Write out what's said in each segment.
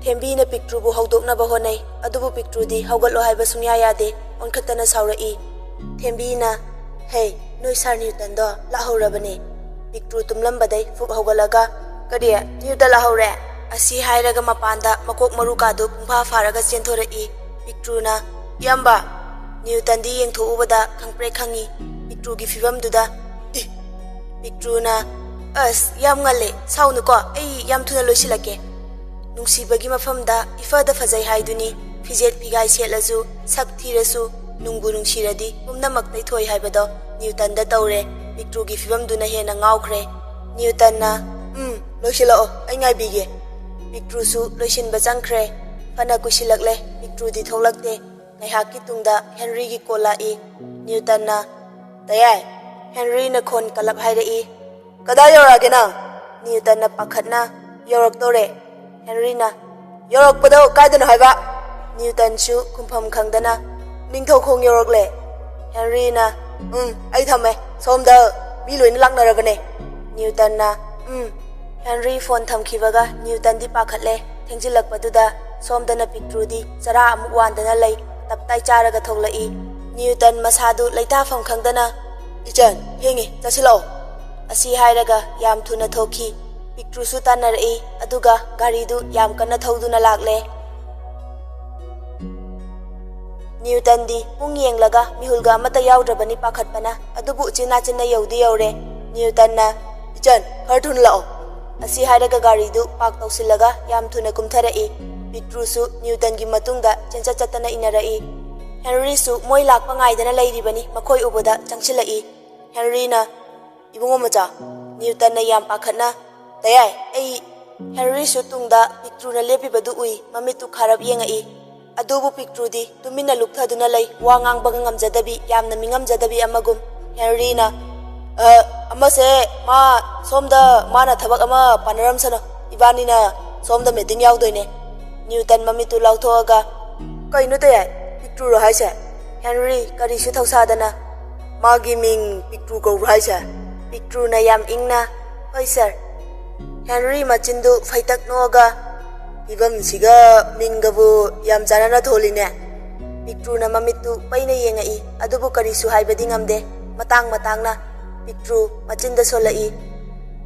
Thembina Pictrubu hꯧꯗꯣꯛꯅꯕ ꯍꯣꯠꯅꯩ ꯑꯗꯨꯕꯨ Pictrudi ꯍꯧꯒꯠꯂꯣ ꯍꯥꯏꯕ ꯁꯨꯡꯌꯥ ꯌꯥꯗꯦ ꯑꯣꯟꯈꯠꯇꯅ ꯁꯥꯎꯔꯛꯏ Thembina hey noi Sir Newton do ꯂꯥꯍꯧꯔꯕꯅꯦ Pictru tumlambadai ꯐꯨꯛ ꯍꯧꯒꯠꯂꯒ ꯀꯔꯤ Newton ꯂꯥꯍꯧꯔꯦ ꯑꯁꯤ ꯍꯥꯏꯔꯒ ꯃꯄꯥꯟꯗ ꯃꯀꯣꯛ ꯃꯔꯨ ꯀꯥꯗꯨ ꯄꯨꯡꯐꯥ ꯐꯥꯔꯒ ꯆꯦꯟꯊꯣꯔꯛꯏ Pictruna ꯌꯥꯝꯕ Newtonꯗꯤ ꯌꯦꯡꯊꯣꯛꯎꯕꯗ ꯈꯪꯄ꯭ꯔꯦꯛ ꯈꯪꯉꯤ Pictruꯒꯤ ꯐꯤꯕꯝꯗꯨꯗ Pictruna ꯑꯁ ꯌꯥꯝ ꯉꯜꯂꯦ ꯁꯥꯎꯅꯨꯀꯣ ꯑꯩ ꯌꯥꯝ ꯊꯨꯅ ꯂꯣꯏꯁꯤꯜꯂꯛꯀꯦ ꯅꯨꯡꯁꯤꯕꯒꯤ ꯃꯐꯝꯗ ꯏꯐꯗ ꯐꯖꯩ ꯍꯥꯏꯗꯨꯅꯤ ꯐꯤꯖꯦꯠ ꯐꯤꯒꯥꯏ ꯁꯦꯠꯂꯁꯨ ꯁꯛ ꯊꯤꯔꯁꯨ ꯅꯨꯡꯕꯨ ꯅꯨꯡꯁꯤꯔꯗꯤ ꯄꯨꯝꯅꯃꯛ ꯇꯩꯊꯣꯏ ꯍꯥꯏꯕꯗꯣ Newtonꯗ ꯇꯧꯔꯦ Pictruꯒꯤ ꯐꯤꯕꯝꯗꯨꯅ ꯍꯦꯟꯅ ꯉꯥꯎꯈ꯭ꯔꯦ Newtonꯅ ꯂꯣꯏꯁꯤꯜꯂꯛꯑꯣ ꯑꯩ ꯉꯥꯏꯕꯤꯒꯦ Pictruꯁꯨ ꯂꯣꯏꯁꯤꯟꯕ ꯆꯪꯈ꯭ꯔꯦ ꯐꯅ ꯀꯨꯏꯁꯤꯜꯂꯛꯂꯦ Pictrudi ꯊꯣꯛꯂꯛꯇꯦ ꯉꯥꯏꯍꯥꯛꯀꯤ ꯇꯨꯡꯗ Henryꯒꯤ ꯀꯣꯜ ꯂꯥꯛꯏ Newtonꯅ ꯇꯌꯥꯏ Henryꯅ ꯈꯣꯟ ꯀꯂꯞ ꯍꯥꯏꯔꯛꯏ ꯀꯗꯥꯏ ꯌꯧꯔꯛꯑꯒꯦ ꯅꯪ Newtonꯅ ꯄꯥꯈꯠꯅ ꯌꯧꯔꯛꯇꯧꯔꯦ Henryꯅ ꯌꯧꯔꯛꯄꯗꯣ ꯀꯥꯏꯗꯅꯣ ꯍꯥꯏꯕ Newtonꯁꯨ ꯈꯨꯝꯐꯝ ꯈꯪꯗꯅ ꯅꯤꯡꯊꯧꯈꯣꯡ ꯌꯧꯔꯛꯂꯦ Henryꯅ ꯑꯩ ꯊꯝꯃꯦ ꯁꯣꯝꯗ ꯃꯤ ꯂꯣꯏꯅ ꯂꯥꯛꯅꯔꯕꯅꯦ Newtonꯅ Henry ꯐꯣꯟ ꯊꯝꯈꯤꯕꯒ Newtonꯗꯤ ꯄꯥꯈꯠꯂꯦ ꯊꯦꯡꯖꯤꯜꯂꯛꯄꯗꯨꯗ ꯁꯣꯝꯗꯅ Pictrudi ꯆꯔꯥ ꯑꯃꯨꯛ ꯋꯥꯟꯗꯅ ꯂꯩ ꯇꯞꯇꯥꯏ ꯆꯥꯔꯒ ꯊꯣꯛꯂꯛꯏ Newton ꯃꯁꯥꯗꯨ ꯂꯩꯇꯥꯐꯝ ꯈꯪꯗꯅ ꯏꯆꯟ ꯊꯦꯡꯉꯦ ꯆꯠꯁꯤꯜꯂꯛꯑꯣ ꯑꯁꯤ ꯍꯥꯏꯔꯒ ꯌꯥꯝ ꯊꯨꯅ ꯊꯣꯛꯈꯤ Pictruꯁꯨ ꯇꯥꯟꯅꯔꯛꯏ ꯑꯗꯨꯒ ꯒꯥꯔꯤꯗꯨ ꯌꯥꯝ ꯀꯟꯅ ꯊꯧꯗꯨꯅ ꯂꯥꯛꯂꯦ Newtonꯗꯤ ꯄꯨꯡ ꯌꯦꯡꯂꯒ ꯃꯤꯍꯨꯜꯒ ꯑꯃꯠꯇ ꯌꯥꯎꯗ꯭ꯔꯕꯅꯤ ꯄꯥꯈꯠꯄꯅ ꯑꯗꯨꯕꯨ ꯎꯆꯤꯟꯅꯥꯆꯤꯟꯅ ꯌꯧꯗꯤ ꯌꯧꯔꯦ Newtonꯅ ꯏꯆꯟ ꯈꯔ ꯊꯨꯅ ꯂꯥꯛꯑꯣ ꯑꯁꯤ ꯍꯥꯏꯔꯒ ꯒꯥꯔꯤꯗꯨ ꯄꯥꯛ ꯇꯧꯁꯤꯜꯂꯒ ꯌꯥꯝ ꯊꯨꯅ ꯀꯨꯝꯊꯔꯛꯏ Pictruꯁꯨ Newtonꯒꯤ ꯃꯇꯨꯡꯗ ꯆꯦꯟꯆꯠ ꯆꯠꯇꯅ ꯏꯟꯅꯔꯛꯏ Henryꯁꯨ ꯃꯣꯏ ꯂꯥꯛꯄ ꯉꯥꯏꯗꯅ ꯂꯩꯔꯤꯕꯅꯤ ꯃꯈꯣꯏ ꯎꯕꯗ ꯆꯪꯁꯤꯜꯂꯛꯏ Henryꯅ 이봉호 모자 Newton나 ꯌꯥꯝ ꯄꯥꯈꯠꯅ ꯇꯌꯥꯏ ꯑꯩ Henryꯁꯨ ꯇꯨꯡꯗ Pictruna ꯂꯦꯞꯄꯤꯕꯗꯨ ꯎꯏ ꯃꯃꯤꯠꯇꯨ ꯈꯥꯔꯞ ꯌꯦꯡꯉꯛꯏ ꯑꯗꯨꯕꯨ Pictrudi ꯇꯨꯃꯤꯟꯅ ꯂꯨꯞꯊꯗꯨꯅ ꯂꯩ ꯋꯥ ꯉꯥꯡꯕꯒ ꯉꯝꯖꯗꯕꯤ ꯌꯥꯝꯅ ꯃꯤꯉꯝꯖꯗꯕꯤ ꯑꯃꯒꯨꯝ Henryꯅ ꯑꯃꯁꯦ ꯃꯥ ꯁꯣꯝꯗ ꯃꯥꯅ ꯊꯕꯛ ꯑꯃ ꯄꯥꯅꯔꯝꯁꯅꯣ 이반이나 ꯁꯣꯝꯗ ꯃꯤꯇꯤꯡ ꯌꯥꯎꯗꯣꯏꯅꯦ Newton ꯃꯃꯤꯠꯇꯨ ꯂꯥꯎꯊꯣꯛꯑꯒ ꯀꯩꯅꯣ ꯇꯌꯥꯏ Pictruꯔꯣ ꯍꯥꯏꯁꯦ Henry ꯀꯔꯤꯁꯨ ꯊꯧꯁꯥꯗꯅ 마기 밍 Pictru ꯀꯧꯕ꯭ꯔꯥ ꯍꯥꯏꯁꯦ Pictruna yam ingna hoi sir Henry machindu faitak noga ibam siga mingabu yam janana tholine Pictruna mamitu paina yengai adubu karisu haibadi ngamde matangna Pictru machinda solai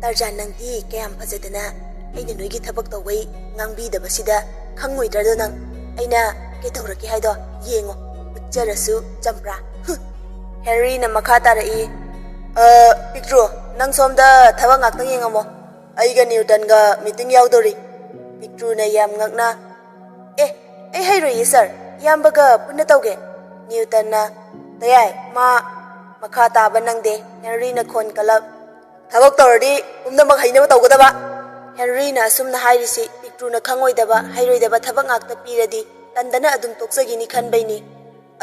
Tarjan nangdi kayam phajadana aina noigi thabak tawai ngangbidaba sida khangmoidra nang aina ke tawraki haido yengo picturasu champra Henry na makha tarai Pictru nang somda thawak ngak tang yengamo aiga Newtonga meeting yaudori Pictruna yam ngakna ai hairoi sir yambaga punna tawge Newtonna tayai ma makha taba nangde Henry na khon kalap thawak tawrdi pumnamak hainaba tawgadaba Henry na asumna hairisi Pictruna khangoidaba hairoidaba thawak ngak ta piradi tandana adum toksagini khanbaini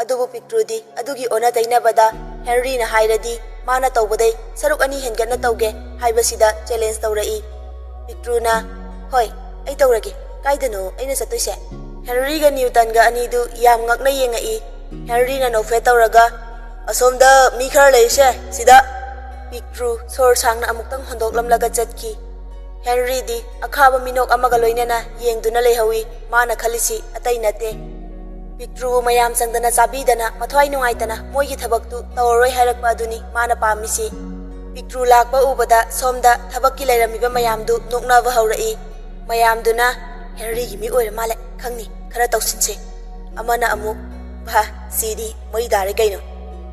adubu Pictrudi adugi ona tainabada Henry na hairadi Mana tawbaday saruk ani hengat na tawge haibasida challenge tawrai Pictruna hoy ay tawrage kaidano ay nasa toyse Henry ga Newton ga anidu yam ngakna yengai Henry na nofe tawraga asomda mi khar leise sida Pictru sor sangna amuktang hondoklamlaga chatki Henry di akhaba minok amaga loinana yengduna lehawi mana khalisi atay nate Pictru mayam sangdana sabidana mathwai nungaitana moigi thabaktu tawroi hairakpa aduni mana pamisi Pictru lakpa ubada somda thabakki leiramiba mayamdu noknaba haurai mayamduna Henry gi mi oira male khangni khara tawsinse amana amu bha sidi moi dare kaino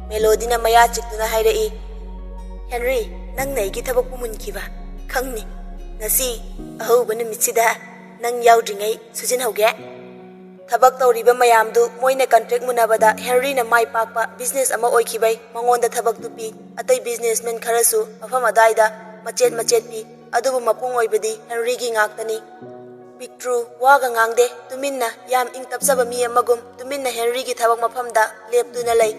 Melodina maya chikduna hairai Henry nang naigi thabakpu munkiba khangni nasi ahubana mitsida nang yaudringai sujin hauge Thabak tawriba mayamdu moina contract munabada Henry na mai pakpa business ama oikibai mangonda thabak tupi atai businessman kharasu mafam adaida machet pi adubu mapung oibadi Henry gi ngaktani Pictru waga ngangde tuminna yam ing tapsaba mi amagum tuminna Henry gi thabak mafamda leptuna lay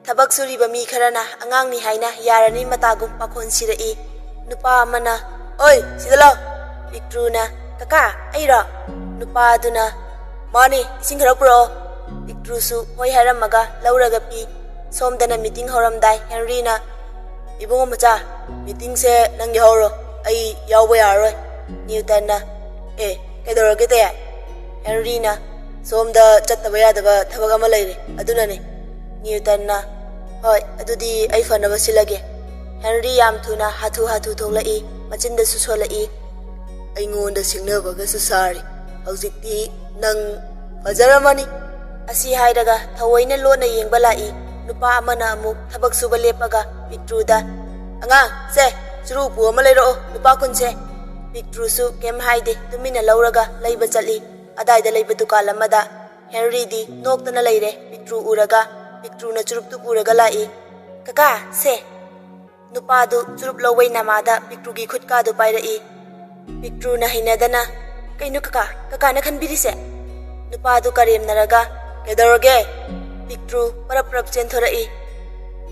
thabak suriba mi kharana angang ni haina yarani matagum pakhon sirai nupa amana oi sidala Pictruna kaka aira nupa aduna Mani, ising harap pro. Pictrusu, hoy haramaga, lauraga pi. Somdana meeting horamday, Henry na. Ibong macha, meeting se nang yahoro. Ay, yawa yaroy. Newton na. Kay doro kita ya. ꯍꯦꯟꯔꯤꯅ ꯁꯣꯝꯗ ꯆꯠꯇꯕ ꯌꯥꯗꯕ ꯊꯕꯛ ꯑꯃ ꯂꯩꯔꯦ ꯑꯗꯨꯅꯅꯦ ꯅ꯭ꯌꯨꯇꯟꯅ ꯍꯣꯏ ꯑꯗꯨꯗꯤ ꯑꯩ ꯐꯅꯕ ꯁꯤꯜꯂꯒꯦ ꯍꯦꯟꯔꯤ ꯌꯥꯝ ꯊꯨꯅ ꯍꯥꯊꯨ ꯍꯥꯊꯨ ꯊꯣꯛꯂꯛꯏ ꯃꯆꯤꯟꯗꯁꯨ ꯁꯣꯜꯂꯛꯏ ꯑꯩꯉꯣꯟꯗ ꯁꯤꯡꯅꯕꯒꯁꯨ ꯁꯥꯔꯤ ꯍꯧꯖꯤꯛꯇꯤ ꯅꯪ ꯐꯖꯔꯝꯃꯅꯤ ꯑꯁꯤ ꯍꯥꯏꯔꯒ ꯊꯑꯣꯏꯅ ꯂꯣꯟꯅ ꯌꯦꯡꯕ ꯂꯥꯛꯏ ꯅꯨꯄꯥ ꯑꯃꯅ ꯑꯃꯨꯛ ꯊꯕꯛ ꯁꯨꯕ ꯂꯦꯞꯄꯒ ꯄꯤꯛꯇ꯭ꯔꯨꯗ ꯑꯉꯥꯡ ꯁꯦ ꯆꯨꯔꯨꯞꯄꯨ ꯑꯃ ꯂꯩꯔꯛꯑꯣ ꯂꯨꯄꯥ 10 ꯄꯤꯛꯇ꯭ꯔꯨꯁꯨ ꯀꯩꯝ ꯍꯥꯏꯗꯦ ꯇꯨꯃꯤꯟꯅ ꯂꯧꯔꯒ ꯂꯩꯕ ꯆꯠꯂꯤ ꯑꯗꯥꯏꯗ ꯂꯩꯕ ꯗꯨꯀꯥꯟ ꯑꯃꯗ ꯍꯦꯟꯔꯤꯗꯤ ꯅꯣꯛꯇꯅ ꯂꯩꯔꯦ ꯄꯤꯛꯇ꯭ꯔꯨ ꯎꯔꯒ ꯄꯤꯛꯇ꯭ꯔꯨꯅ ꯆꯨꯔꯨꯞꯇꯨ ꯄꯨꯔꯒ ꯂꯥꯛꯏ ꯀꯀꯥ ꯁꯦ ꯅꯨꯄꯥꯗꯨ ꯆꯨꯔꯨꯞ ꯂꯧꯕꯩ ꯅꯃꯥꯗ ꯄꯤꯛꯇ꯭ꯔꯨꯒꯤ ꯈꯨꯠꯀꯥꯗꯨ ꯄꯥꯏꯔꯛꯏ ꯄꯤꯛꯇ꯭ꯔꯨꯅ ꯍꯩꯅꯗꯅ ꯀꯩꯅꯣ ꯀꯀꯥꯅ ꯈꯟꯕꯤꯔꯤꯁꯦ ꯅꯨꯄꯥꯗꯨ ꯀꯔꯦꯝꯅꯔꯒ ꯀꯩꯗꯧꯔꯒꯦ ꯄꯤꯛꯇ꯭ꯔꯨ ꯄꯔꯞ ꯆꯦꯟꯊꯣꯔꯛꯏ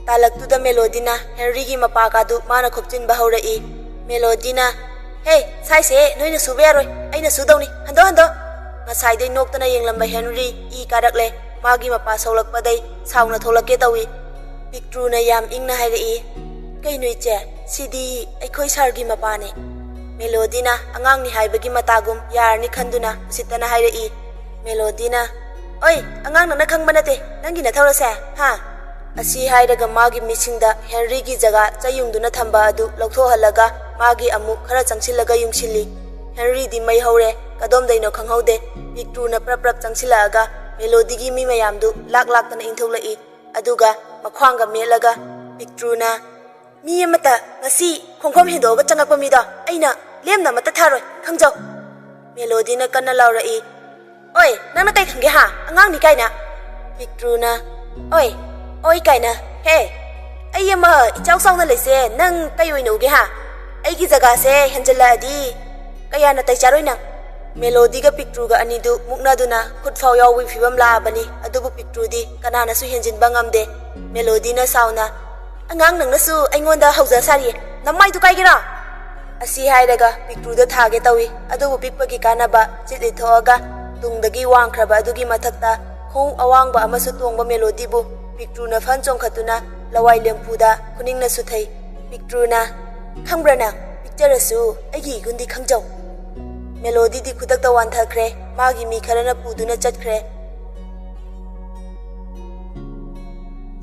ꯇꯥꯂꯛꯇꯨꯗ ꯃꯦꯂꯣꯗꯤꯅ ꯍꯦꯟꯔꯤꯒꯤ ꯃꯄꯥꯀꯥꯗꯨ ꯃꯥꯅ ꯈꯣꯞꯆꯤꯟꯕ ꯍꯧꯔꯛꯏ ꯃꯦꯂꯣꯗꯤꯅ ꯍꯦ ꯁꯥꯏꯁꯦ ꯅꯣꯏꯅ ꯁꯨꯕ ꯌꯥꯔꯣꯏ ꯑꯩꯅ ꯁꯨꯗꯧꯅꯤ ꯍꯟꯗꯣ ꯉꯁꯥꯏꯗꯩ ꯅꯣꯛꯇꯅ ꯌꯦꯡꯂꯝꯕ ꯍꯦꯟꯔꯤ ꯏ ꯀꯥꯔꯛꯂꯦ ꯃꯥꯒꯤ ꯃꯄꯥ ꯁꯧꯂꯛꯄꯗꯩ ꯁꯥꯎꯅ ꯊꯣꯛꯂꯛꯀꯦ ꯇꯧꯏ ꯄꯤꯛꯇ꯭ꯔꯨꯅ ꯌꯥꯝ ꯏꯪꯅ ꯍꯥꯏꯔꯛꯏ ꯀꯩꯅꯣ ꯏꯆꯦ ꯁꯤꯗꯤ ꯑꯩꯈꯣꯏ ꯁꯥꯔꯒꯤ ꯃꯄꯥꯅꯦ ꯃꯦꯂꯣꯗꯤꯅ ꯑꯉꯥꯡꯅꯤ ꯍꯥꯏꯕꯒꯤ ꯃꯇꯥꯒꯨꯝ ꯌꯥꯔꯅꯤ ꯈꯟꯗꯨꯅ ꯎꯁꯤꯠꯇꯅ ꯍꯥꯏꯔꯛꯏ ꯃꯦꯂꯣꯗꯤꯅ ꯑꯣꯏ ꯑꯉꯥꯡ ꯅꯪꯅ ꯈꯪꯕ ꯅꯠꯇꯦ ꯅꯪꯒꯤ ꯅꯊꯧꯔꯁꯦ ꯍꯥ ꯑꯁꯤ ꯍꯥꯏꯔꯒ ꯃꯥꯒꯤ ꯃꯤꯠꯁꯤꯡꯗ ꯍꯦꯟꯔꯤꯒꯤ ꯖꯒꯥ ꯆꯩꯌꯨꯡꯗꯨꯅ ꯊꯝꯕ ꯑꯗꯨ ꯂꯧꯊꯣꯛꯍꯜꯂꯒ ꯃꯥꯒꯤ ꯑꯃꯨꯛ ꯈꯔ ꯆꯪꯁꯤꯜꯂꯒ ꯌꯨꯡꯁꯤꯜꯂꯤ ꯍꯦꯟꯔꯤꯗꯤ ꯃꯩ ꯍꯧꯔꯦ ꯀꯗꯣꯝꯗꯩꯅꯣ ꯈꯪꯍꯧꯗꯦ ꯄꯤꯛꯇ꯭ꯔꯨꯅ ꯄ꯭ꯔꯞ ꯆꯪꯁꯤꯜꯂꯛꯑꯒ ꯃꯦꯂꯣꯗꯤꯒꯤ ꯃꯤ ꯃꯌꯥꯝꯗꯨ ꯂꯥꯛꯇꯅ ꯏꯟꯊꯣꯛꯂꯛꯏ ꯑꯗꯨꯒ ꯃꯈ꯭ꯋꯥꯡꯒ ꯃꯦꯠꯂꯒ ꯄꯤꯛꯇ꯭ꯔꯨꯅ ꯃꯤ ꯑꯃꯠꯇ ꯉꯁꯤ ꯈꯣꯡꯐꯝ ꯍꯦꯟꯗꯣꯛꯑꯒ ꯆꯪꯉꯛꯄ ꯃꯤꯗꯣ ꯑꯩꯅ ꯂꯦꯝꯅ ꯑꯃꯠꯇ ꯊꯥꯔꯣꯏ ꯈꯪꯖꯧ ꯃꯦꯂꯣꯗꯤꯅ ꯀꯟꯅ ꯂꯥꯎꯔꯛꯏ ꯑꯣꯏ ꯅꯪꯅ ꯀꯩ ꯈꯪꯒꯦ ꯍꯥ ꯑꯉꯥꯡꯅꯤ ꯀꯥꯏꯅ ꯄꯤꯛꯇ꯭ꯔꯨꯅ ꯑꯣꯏ ꯀꯥꯏꯅ ꯍꯦ ꯑꯩ ꯑꯃ ꯏꯆꯥꯎ ꯆꯥꯎꯅ ꯂꯩꯁꯦ ꯅꯪ ꯀꯩ ꯑꯣꯏꯅ ꯎꯒꯦ ꯍꯥ ꯑꯩꯒꯤ ꯖꯒꯥꯁꯦ ꯍꯦꯟꯖꯜꯂꯛꯑꯗꯤ ꯀꯌꯥꯅ ꯇꯩ ꯆꯥꯔꯣꯏ ꯅꯪ ꯃꯦꯂꯣꯗꯤꯒ ꯄꯤꯛꯇ꯭ꯔꯨꯒ ꯑꯅꯤꯗꯨ ꯃꯨꯛꯅꯗꯨꯅ ꯈꯨꯠꯐꯥꯎ ꯌꯥꯎꯕꯒꯤ ꯐꯤꯕꯝ ꯂꯥꯛꯑꯕꯅꯤ ꯑꯗꯨꯕꯨ ꯄꯤꯛꯇ꯭ꯔꯨꯗꯤ ꯀꯅꯥꯅꯁꯨ ꯍꯦꯟꯖꯤꯟꯕ ꯉꯝꯗꯦ ꯃꯦꯂꯣꯗꯤꯅ ꯁꯥꯎꯅ ꯑꯉꯥꯡ ꯅꯪꯅꯁꯨ ꯑꯩꯉꯣꯟꯗ ꯍꯧꯖ ꯁꯥꯔꯤꯌꯦ ꯅꯃꯥꯏꯗꯨ ꯀꯥꯏꯒꯦꯔꯥ ꯑꯁꯤ ꯍꯥꯏꯔꯒ ꯄꯤꯛꯇ꯭ꯔꯨꯗ ꯊꯥꯒꯦ ꯇꯧꯏ ꯑꯗꯨꯕꯨ ꯄꯤꯛꯄꯒꯤ ꯀꯥꯟꯅꯕ ꯆꯤꯠꯂꯤ ꯊꯣꯛꯑꯒ ꯇꯨꯡꯗꯒꯤ ꯋꯥꯡꯈ꯭ꯔꯕ ꯑꯗꯨꯒꯤ ꯃꯊꯛꯇ ꯈꯣꯡ ꯑꯋꯥꯡꯕ ꯑꯃꯁꯨ ꯇꯣꯡꯕ ꯃꯦꯂꯣꯗꯤꯕꯨ ꯄꯤꯛꯇ꯭ꯔꯨꯅ ꯐꯟ ꯆꯣꯡꯈꯠꯇꯨꯅ ꯂꯋꯥꯏ ꯂꯦꯝꯐꯨꯗ ꯈꯨꯅꯤꯡꯅꯁꯨ ꯊꯩ ꯄꯤꯛꯇ꯭ꯔꯨꯅ ꯈꯪꯕ꯭ꯔꯥ ꯅꯪ ꯄꯤꯛꯆꯔꯁꯨ ꯑꯩꯒꯤ ꯏꯒꯨꯟꯗꯤ ꯈꯪꯖꯧ ꯃꯦꯂꯣꯗꯤꯗꯤ ꯈꯨꯗꯛꯇ ꯋꯥꯟꯊꯈ꯭ꯔꯦ ꯃꯥꯒꯤ ꯃꯤ ꯈꯔꯅ ꯄꯨꯗꯨꯅ ꯆꯠꯈ꯭ꯔꯦ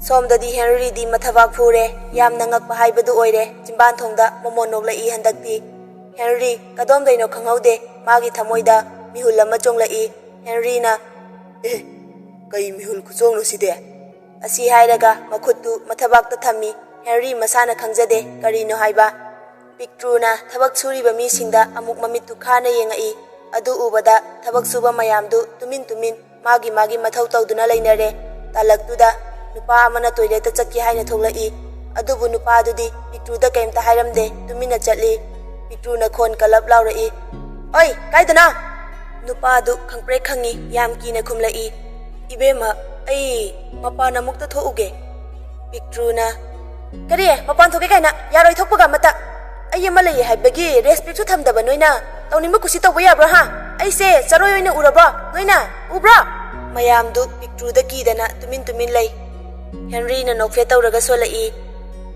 ꯁꯣꯝꯗꯗꯤ ꯍꯦꯟꯔꯤꯗꯤ ꯃꯊꯕꯥꯛ ꯐꯨꯔꯦ ꯌꯥꯝꯅ ꯉꯛꯄ ꯍꯥꯏꯕꯗꯨ ꯑꯣꯏꯔꯦ ꯆꯤꯝꯕꯥꯟꯊꯣꯡꯗ ꯃꯣꯃꯣꯟ ꯅꯣꯛꯂꯛꯏ ꯍꯟꯗꯛꯇꯤ ꯍꯦꯟꯔꯤ ꯀꯗꯣꯝꯗꯩꯅꯣ ꯈꯪꯍꯧꯗꯦ ꯃꯥꯒꯤ ꯊꯃꯣꯏꯗ ꯃꯤꯍꯨꯜ ꯑꯃ ꯆꯣꯡꯂꯛꯏ ꯍꯦꯟꯔꯤꯅ ꯀꯩ ꯃꯤꯍꯨꯜ ꯈꯨꯆꯣꯡꯅꯣ ꯁꯤꯗꯤ ꯑꯁꯤ ꯍꯥꯏꯔꯒ ꯃꯈꯨꯠꯇꯨ ꯃꯊꯕꯥꯛꯇ ꯊꯝꯃꯤ ꯍꯦꯟꯔꯤ ꯃꯁꯥꯅ ꯈꯪꯖꯗꯦ ꯀꯔꯤꯅꯣ ꯍꯥꯏꯕ ꯄꯤꯛꯇ꯭ꯔꯨꯅ ꯊꯕꯛ ꯁꯨꯔꯤꯕ ꯃꯤꯁꯤꯡꯗ ꯑꯃꯨꯛ ꯃꯃꯤꯠꯇꯨ ꯈꯥꯅ ꯌꯦꯡꯉꯛꯏ ꯑꯗꯨ ꯎꯕꯗ ꯊꯕꯛ ꯁꯨꯕ ꯃꯌꯥꯝꯗꯨ ꯇꯨꯃꯤꯟ ꯃꯥꯒꯤ ꯃꯊꯧ ꯇꯧꯗꯨꯅ ꯂꯩꯅꯔꯦ ꯇꯥꯂꯛꯇꯨꯗ ꯅꯨꯄꯥ ꯑꯃꯅ ꯇꯣꯏꯂꯦꯠꯇ ꯆꯠꯀꯦ ꯍꯥꯏꯅ ꯊꯣꯛꯂꯛꯏ ꯑꯗꯨꯕꯨ ꯅꯨꯄꯥꯗꯨꯗꯤ ꯄꯤꯛꯇ꯭ꯔꯨꯗ ꯀꯩꯝꯇ ꯍꯥꯏꯔꯝꯗꯦ ꯇꯨꯃꯤꯟꯅ ꯆꯠꯂꯤ ꯄꯤꯛꯇ꯭ꯔꯨꯅ ꯈꯣꯟ ꯀꯜꯂꯞ ꯂꯥꯎꯔꯛꯏ ꯑꯣꯏ ꯀꯥꯏꯗꯅ ꯅꯨꯄꯥꯗꯨ ꯈꯪꯄ꯭ꯔꯦꯛ ꯈꯪꯉꯤ ꯌꯥꯝ ꯀꯤꯅ ꯈꯨꯝꯂꯛꯏ ꯏꯕꯦꯝꯃ ꯑꯩ ꯃꯄꯥꯟ ꯑꯃꯨꯛꯇ ꯊꯣꯛꯎꯒꯦ ꯄꯤꯛꯇ꯭ꯔꯨꯅ ꯀꯔꯤ ꯃꯄꯥꯟ ꯊꯣꯛꯀꯦ ꯀꯥꯏꯅ ꯌꯥꯔꯣꯏ ꯊꯣꯛꯄꯒ ꯑꯃꯠꯇ ꯑꯩ ꯑꯃ ꯂꯩꯌꯦ ꯍꯥꯏꯕꯒꯤ ꯔꯦꯁꯄꯦꯛꯁꯨ ꯊꯝꯗꯕ ꯅꯣꯏꯅ ꯇꯧꯅꯤꯡꯕ ꯀꯨꯁꯤ ꯇꯧꯕ ꯌꯥꯕ꯭ꯔꯥ ꯍꯥ ꯑꯩꯁꯦ ꯆꯔꯣꯏ ꯑꯣꯏꯅ ꯎꯔꯕ꯭ꯔꯣ ꯅꯣꯏꯅ ꯎꯕ꯭ꯔꯣ ꯃꯌꯥꯝꯗꯨ ꯄꯤꯛꯇ꯭ꯔꯨꯗ ꯀꯤꯗꯅ ꯇꯨꯃꯤꯟ ꯂꯩ ꯍꯦꯟꯔꯤꯅ ꯅꯣꯛꯐꯦꯠ ꯇꯧꯔꯒ ꯁꯣꯜꯂꯛꯏ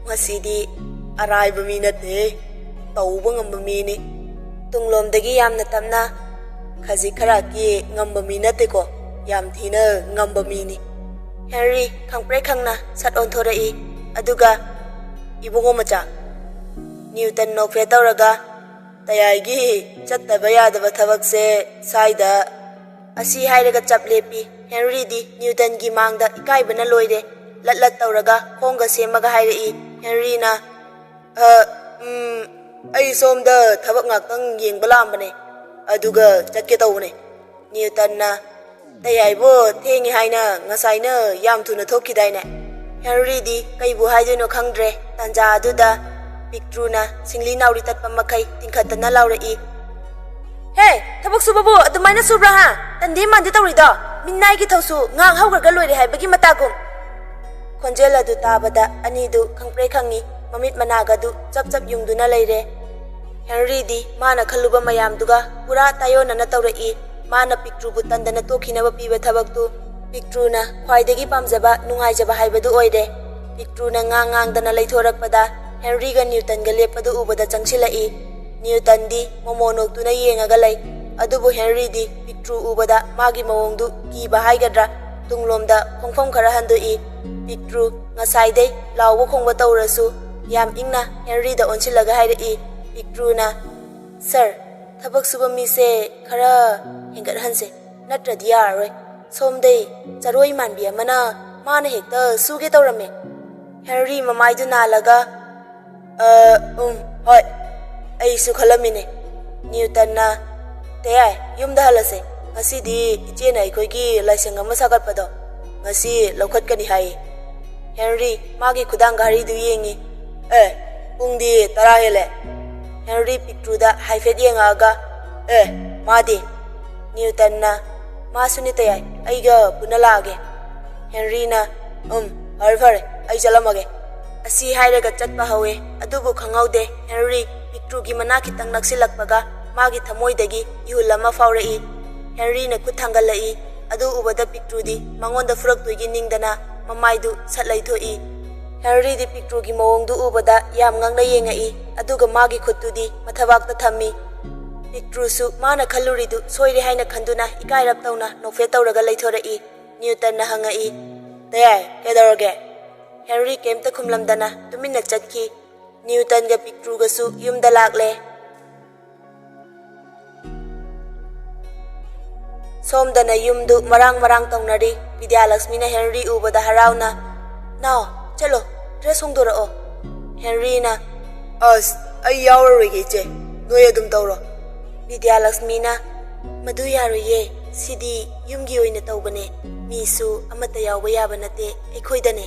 ꯃꯁꯤꯗꯤ ꯑꯔꯥꯏꯕ ꯃꯤ ꯅꯠꯇꯦ ꯇꯧꯕ ꯉꯝꯕ ꯃꯤꯅꯤ ꯇꯨꯡꯂꯣꯝꯗꯒꯤ ꯌꯥꯝꯅ ꯇꯞꯅ ꯈꯖꯤꯛ ꯈꯔꯥꯛꯀꯤ ꯉꯝꯕ ꯃꯤ ꯅꯠꯇꯦꯀꯣ ꯌꯥꯝ ꯊꯤꯅ ꯉꯝꯕ ꯃꯤꯅꯤ ꯍꯦꯟꯔꯤ ꯈꯪꯄ꯭ꯔꯦꯛ ꯈꯪꯅ ꯁꯠ ꯑꯣꯟꯊꯣꯔꯛꯏ ꯑꯗꯨꯒ ꯏꯕꯨꯡꯉꯣ ꯃꯆꯥ ꯅ꯭ꯌꯨꯇꯟ ꯅꯣꯛꯐꯦꯠ ꯇꯧꯔꯒ ꯇꯌꯥꯏꯒꯤ ꯆꯠꯇꯕ ꯌꯥꯗꯕ ꯊꯕꯛꯁꯦ ꯁꯥꯏꯗ ꯑꯁꯤ ꯍꯥꯏꯔꯒ ꯆꯞ ꯂꯦꯞꯄꯤ ꯍꯦꯟꯔꯤꯗꯤ ꯅ꯭ꯌꯨꯇꯟꯒꯤ ꯃꯥꯡꯗ ꯏꯀꯥꯏꯕꯅ ꯂꯣꯏꯔꯦ ꯂꯠ ꯇꯧꯔꯒ ꯈꯣꯡꯒ ꯁꯦꯝꯃꯒ ꯍꯥꯏꯔꯛꯏ ꯍꯦꯟꯔꯤꯅ ꯑꯩ ꯁꯣꯝꯗ ꯊꯕꯛ ꯉꯥꯛꯇꯪ ꯌꯦꯡꯕ ꯂꯥꯛꯑꯝꯕꯅꯦ ꯑꯗꯨꯒ ꯆꯠꯀꯦ ꯇꯧꯕꯅꯦ ꯅ꯭ꯌꯨꯇꯟꯅ ꯇꯌꯥꯏꯕꯨ ꯊꯦꯡꯉꯤ ꯍꯥꯏꯅ ꯉꯁꯥꯏꯅ ꯌꯥꯝ ꯊꯨꯅ ꯊꯣꯛꯈꯤꯗꯥꯏꯅꯦ ꯍꯦꯟꯔꯤꯗꯤ ꯀꯩꯕꯨ ꯍꯥꯏꯗꯣꯏꯅꯣ ꯈꯪꯗ꯭ꯔꯦ ꯇꯥꯟꯖꯥ ꯑꯗꯨꯗ ꯄꯤꯛꯇ꯭ꯔꯨꯅ ꯁꯤꯡꯂꯤ ꯅꯥꯎꯔꯤ ꯇꯠꯄ ꯃꯈꯩ ꯇꯤꯡꯈꯠꯇꯅ ꯂꯥꯎꯔꯛꯏ ꯍꯦ ꯊꯕꯛ ꯁꯨꯕꯕꯨ ꯑꯗꯨꯃꯥꯏꯅ ꯁꯨꯕ꯭ꯔꯥ ꯍꯥ ꯇꯟꯗꯦ ꯃꯥꯟꯗꯦ ꯇꯧꯔꯤꯗꯣ ꯃꯤꯅꯥꯏꯒꯤ ꯊꯧꯁꯨ ꯉꯥꯡ ꯍꯧꯈ꯭ꯔꯒ ꯂꯣꯏꯔꯦ ꯍꯥꯏꯕꯒꯤ ꯃꯇꯥꯒꯨꯝ ꯈꯣꯟꯖꯦꯜ ꯑꯗꯨ ꯇꯥꯕꯗ ꯑꯅꯤꯗꯨ ꯈꯪꯄ꯭ꯔꯦꯛ ꯈꯪꯉꯤ ꯃꯃꯤꯠ ꯃꯅꯥꯒꯗꯨ ꯆꯞ ꯌꯨꯡꯗꯨꯅ ꯂꯩꯔꯦ ꯍꯦꯟꯔꯤꯗꯤ ꯃꯥꯅ ꯈꯜꯂꯨꯕ ꯃꯌꯥꯝꯗꯨꯒ ꯄꯨꯔꯥ ꯇꯥꯌꯣꯟꯅꯅ ꯇꯧꯔꯛꯏ ꯃꯥꯅ ꯄꯤꯛꯇ꯭ꯔꯨꯕꯨ ꯇꯟꯗꯅ ꯇꯣꯛꯈꯤꯅꯕ ꯄꯤꯕ ꯊꯕꯛꯇꯨ ꯄꯤꯛꯇ꯭ꯔꯨꯅ ꯈ꯭ꯋꯥꯏꯗꯒꯤ ꯄꯥꯝꯖꯕ ꯅꯨꯡꯉꯥꯏꯖꯕ ꯍꯥꯏꯕꯗꯨ ꯑꯣꯏꯔꯦ ꯄꯤꯛꯇ꯭ꯔꯨꯅ ꯉꯥꯡꯗꯅ ꯂꯩꯊꯣꯔꯛꯄꯗ ꯍꯦꯟꯔꯤꯒ ꯅ꯭ꯌꯨꯇꯟꯒ ꯂꯦꯞꯄꯗꯨ ꯎꯕꯗ ꯆꯪꯁꯤꯜꯂꯛꯏ ꯅ꯭ꯌꯨꯇꯟꯗꯤ ꯃꯣꯃꯣ ꯅꯣꯛꯇꯨꯅ ꯌꯦꯡꯉꯒ ꯂꯩ ꯑꯗꯨꯕꯨ ꯍꯦꯟꯔꯤꯗꯤ ꯄꯤꯛꯇ꯭ꯔꯨ ꯎꯕꯗ ꯃꯥꯒꯤ ꯃꯑꯣꯡꯗꯨ ꯀꯤꯕ ꯍꯥꯏꯒꯗ꯭ꯔꯥ ꯇꯨꯡꯂꯣꯝꯗ ꯈꯣꯡꯐꯝ ꯈꯔ ꯍꯟꯗꯣꯛꯏ꯫ ꯄꯤꯛꯇ꯭ꯔꯨ ꯉꯁꯥꯏꯗꯩ ꯂꯥꯎꯕ ꯈꯣꯡꯕ ꯇꯧꯔꯁꯨ ꯌꯥꯝ ꯏꯪꯅ ꯍꯦꯟꯔꯤꯗ ꯑꯣꯟꯁꯤꯜꯂꯒ ꯍꯥꯏꯔꯛꯏ꯫ ꯄꯤꯛꯇ꯭ꯔꯨꯅ ꯁꯔ, ꯊꯕꯛ ꯁꯨꯕ ꯃꯤꯁꯦ ꯈꯔ ꯍꯦꯟꯒꯠꯍꯟꯁꯦ, ꯅꯠꯇ꯭ꯔꯗꯤ ꯌꯥꯔꯔꯣꯏ꯫ ꯁꯣꯝꯗꯩ ꯆꯔꯣꯏ ꯃꯥꯟꯕꯤ ꯑꯃꯅ ꯃꯥꯅ ꯍꯦꯛꯇ ꯁꯨꯒꯦ ꯇꯧꯔꯝꯃꯦ꯫ ꯍꯦꯟꯔꯤ ꯃꯃꯥꯏꯗꯨ ꯅꯥꯜꯂꯒ ꯍꯣꯏ, ꯑꯩꯁꯨ ꯈꯜꯂꯝꯃꯤꯅꯦ꯫ ꯅ꯭ꯌꯨꯇꯟꯅ ꯇꯌꯥꯏ, ꯌꯨꯝꯗ ꯍꯜꯂꯁꯦ꯫ ꯉꯁꯤꯗꯤ ꯏꯆꯦꯅ ꯑꯩꯈꯣꯏꯒꯤ ꯂꯥꯏꯁꯪ ꯑꯃ ꯁꯥꯒꯠꯄꯗꯣ ꯉꯁꯤ ꯂꯧꯈꯠꯀꯅꯤ ꯍꯥꯏꯌꯦ꯫ ꯍꯦꯟꯔꯤ ꯃꯥꯒꯤ ꯈꯨꯗꯥꯡ ꯘꯔꯤꯗꯨ ꯌꯦꯡꯉꯤ꯫ ꯄꯨꯡꯗꯤ 10 ꯍꯦꯜꯂꯦ꯫ ꯍꯦꯟꯔꯤ ꯄꯤꯛꯇ꯭ꯔꯨꯗ ꯍꯥꯏꯐꯦꯠ ꯌꯦꯡꯉꯛꯑꯒ ꯃꯥꯗꯤ? ꯅ꯭ꯌꯨꯇꯟꯅ ꯃꯥꯁꯨꯅꯤ ꯇꯌꯥꯏ, ꯑꯩꯒ ꯄꯨꯟꯅ ꯂꯥꯛꯑꯒꯦ꯫ ꯍꯦꯟꯔꯤꯅ ꯐꯔꯦ ꯐꯔꯦ, ꯑꯩ ꯆꯠꯂꯝꯃꯒꯦ꯫ ꯑꯁꯤ ꯍꯥꯏꯔꯒ ꯆꯠꯄ ꯍꯧꯋꯦ꯫ ꯑꯗꯨꯕꯨ ꯈꯪꯍꯧꯗꯦ ꯍꯦꯟꯔꯤ ꯄꯤꯛꯇ꯭ꯔꯨꯒꯤ ꯃꯅꯥꯛ ꯈꯤꯇꯪ ꯅꯛꯁꯤꯜꯂꯛꯄꯒ ꯃꯥꯒꯤ ꯊꯃꯣꯏꯗꯒꯤ ꯏꯍꯨꯜ ꯑꯃ ꯐꯥꯎꯔꯛꯏ꯫ ꯍꯦꯟꯔꯤꯅ ꯈꯨꯠ ꯊꯥꯡꯒꯠꯂꯛꯏ꯫ ꯑꯗꯨ ꯎꯕꯗ ꯄꯤꯛꯇ꯭ꯔꯨꯗꯤ ꯃꯉꯣꯟꯗ ꯐꯨꯔꯛꯇꯣꯏꯒꯤ ꯅꯤꯡꯗꯅ ꯃꯃꯥꯏꯗꯨ ꯁꯠ ꯂꯩꯊꯣꯛꯏ꯫ ꯍꯦꯟꯔꯤꯗꯤ ꯄꯤꯛꯇ꯭ꯔꯨꯒꯤ ꯃꯑꯣꯡꯗꯨ ꯎꯕꯗ ꯌꯥꯝ ꯉꯛꯅ ꯌꯦꯡꯉꯛꯏ꯫ ꯑꯗꯨꯒ ꯃꯥꯒꯤ ꯈꯨꯠꯇꯨꯗꯤ ꯃꯊꯕꯥꯛꯇ ꯊꯝꯃꯤ꯫ ꯄꯤꯛꯇ꯭ꯔꯨꯁꯨ ꯃꯥꯅ ꯈꯜꯂꯨꯔꯤꯗꯨ ꯁꯣꯏꯔꯦ ꯍꯥꯏꯅ ꯈꯟꯗꯨꯅ ꯏꯀꯥꯏꯔꯞ ꯇꯧꯅ ꯅꯣꯛꯐꯦꯠ ꯇꯧꯔꯒ ꯂꯩꯊꯣꯔꯛꯏ꯫ ꯅ꯭ꯌꯨꯇꯟꯅ ꯍꯪꯉꯛꯏ, ꯇꯌꯥꯏ, ꯀꯩꯗꯧꯔꯒꯦ? ꯍꯦꯟꯔꯤ ꯀꯩꯝꯇ ꯈꯨꯝꯂꯝꯗꯅ ꯇꯨꯃꯤꯟꯅ ꯆꯠꯈꯤ꯫ ꯅ꯭ꯌꯨꯇꯟꯒ ꯄꯤꯛꯇ꯭ꯔꯨꯒꯁꯨ ꯌꯨꯝꯗ ꯂꯥꯛꯂꯦ꯫ ꯁꯣꯝꯗꯅ ꯌꯨꯝꯗꯨ ꯃꯔꯥꯡ ꯃꯔꯥꯡ ꯇꯧꯅꯔꯤ꯫ ꯕꯤꯗ꯭ꯌꯥꯂꯛꯁꯃꯤꯅ ꯍꯦꯟꯔꯤ ꯎꯕꯗ ꯍꯔꯥꯎꯅ, ꯅꯥꯎ, ꯆꯠꯂꯣ, ꯗ꯭ꯔꯦꯁ ꯍꯣꯡꯗꯣꯔꯛꯑꯣ꯫ ꯍꯦꯟꯔꯤꯅ, ꯑꯩ ꯌꯥꯎꯔꯔꯣꯏꯒꯦ ꯏꯆꯦ, ꯅꯣꯏ ꯑꯗꯨꯝ ꯇꯧꯔꯣ꯫ ꯕꯤꯗ꯭ꯌꯥꯂꯛꯁꯃꯤꯅ, ꯃꯗꯨ ꯌꯥꯔꯣꯏꯌꯦ, ꯁꯤꯗꯤ ꯌꯨꯝꯒꯤ ꯑꯣꯏꯅ ꯇꯧꯕꯅꯦ, ꯃꯤꯁꯨ ꯑꯃꯠꯇ ꯌꯥꯎꯕ ꯌꯥꯕ ꯅꯠꯇꯦ, ꯑꯩꯈꯣꯏꯗꯅꯦ꯫